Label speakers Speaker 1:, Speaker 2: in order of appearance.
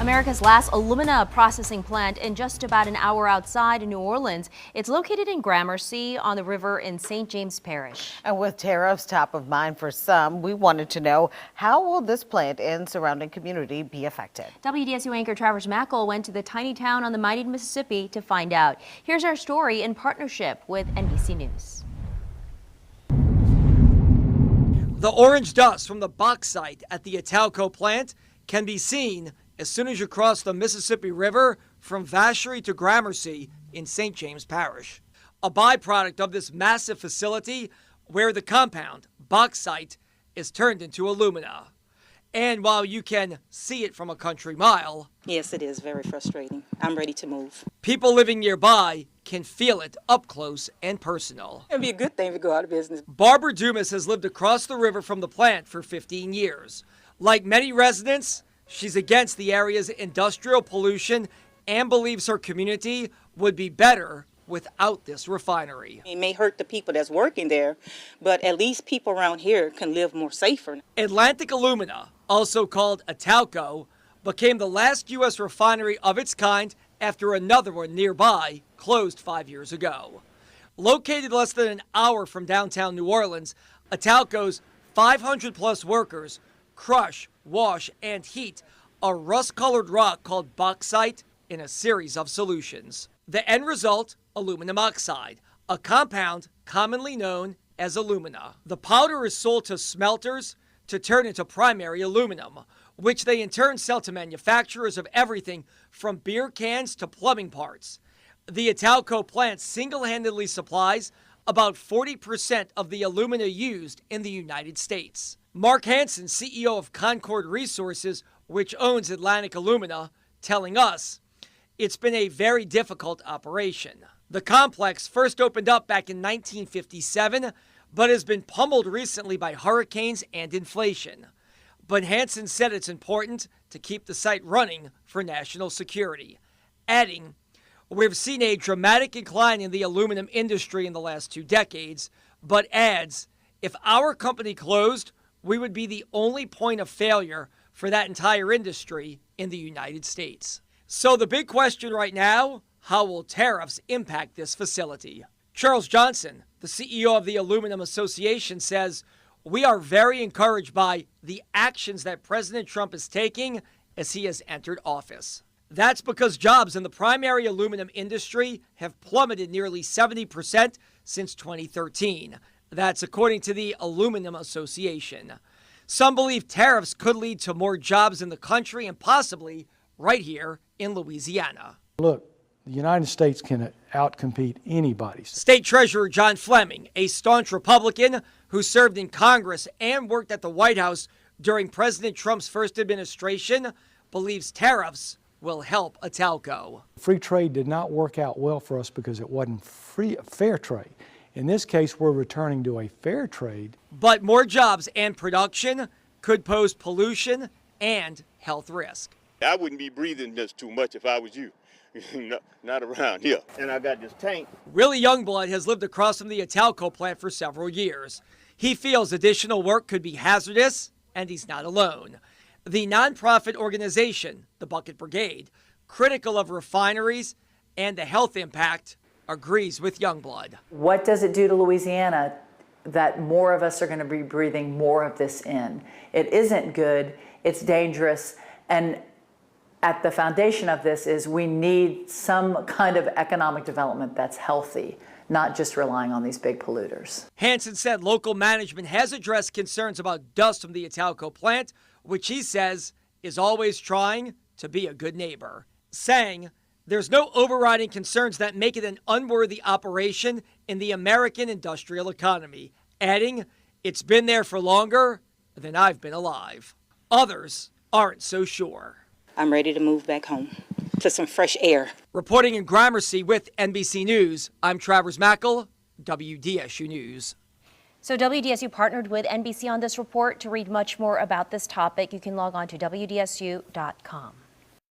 Speaker 1: America's last alumina processing plant in just about an hour outside New Orleans. It's located in Gramercy on the river in St. James Parish.
Speaker 2: And with tariffs top of mind for some, we wanted to know, how will this plant and surrounding community be affected?
Speaker 1: WDSU anchor Travers Mackle went to the tiny town on the mighty Mississippi to find out. Here's our story in partnership with NBC News.
Speaker 3: The orange dust from the bauxite at the Italco plant can be seen as soon as you cross the Mississippi River from Vacherie to Gramercy in St. James Parish. A byproduct of this massive facility where the compound, bauxite, is turned into alumina. And while you can see it from a country mile,
Speaker 4: yes, it is very frustrating. I'm ready to move.
Speaker 3: People living nearby can feel it up close and personal.
Speaker 4: It'd be a good thing to go out of business.
Speaker 3: Barbara Dumas has lived across the river from the plant for 15 years. Like many residents, she's against the area's industrial pollution and believes her community would be better without this refinery.
Speaker 4: It may hurt the people that's working there, but at least people around here can live more safer.
Speaker 3: Atlantic Alumina, also called Italco, became the last U.S. refinery of its kind after another one nearby closed 5 years ago. Located less than an hour from downtown New Orleans, Italco's 500-plus workers crush, wash, and heat a rust-colored rock called bauxite in a series of solutions. The end result, aluminum oxide, a compound commonly known as alumina. The powder is sold to smelters to turn into primary aluminum, which they in turn sell to manufacturers of everything from beer cans to plumbing parts. The Italco plant single-handedly supplies about 40% of the alumina used in the United States. Mark Hansen, CEO of Concord Resources, which owns Atlantic Alumina, telling us it's been a very difficult operation. The complex first opened up back in 1957, but has been pummeled recently by hurricanes and inflation. But Hansen said it's important to keep the site running for national security, adding, "We've seen a dramatic decline in the aluminum industry in the last 2 decades, but adds, if our company closed, we would be the only point of failure for that entire industry in the United States." So the big question right now, how will tariffs impact this facility? Charles Johnson, the CEO of the Aluminum Association, says, "We are very encouraged by the actions that President Trump is taking as he has entered office. That's because jobs in the primary aluminum industry have plummeted nearly 70% since 2013. That's according to the Aluminum Association. Some believe tariffs could lead to more jobs in the country and possibly right here in Louisiana.
Speaker 5: Look, the United States can outcompete anybody.
Speaker 3: State Treasurer John Fleming, a staunch Republican who served in Congress and worked at the White House during President Trump's first administration, believes tariffs will help Italco.
Speaker 5: Free trade did not work out well for us because it wasn't fair trade. In this case, we're returning to a fair trade.
Speaker 3: But more jobs and production could pose pollution and health risk.
Speaker 6: I wouldn't be breathing this too much if I was you. Not around here. And I got this tank.
Speaker 3: Willie Youngblood has lived across from the Italco plant for several years. He feels additional work could be hazardous, and he's not alone. The nonprofit organization, the Bucket Brigade, critical of refineries and the health impact, agrees with Youngblood.
Speaker 7: What does it do to Louisiana that more of us are going to be breathing more of this in? It isn't good, it's dangerous, and at the foundation of this is we need some kind of economic development that's healthy, not just relying on these big polluters.
Speaker 3: Hansen said local management has addressed concerns about dust from the Italco plant, which he says is always trying to be a good neighbor, saying there's no overriding concerns that make it an unworthy operation in the American industrial economy, adding, it's been there for longer than I've been alive. Others aren't so sure.
Speaker 4: I'm ready to move back home to some fresh air.
Speaker 3: Reporting in Gramercy with NBC News, I'm Travers Mackle, WDSU News.
Speaker 1: So WDSU partnered with NBC on this report. To read much more about this topic, you can log on to WDSU.com.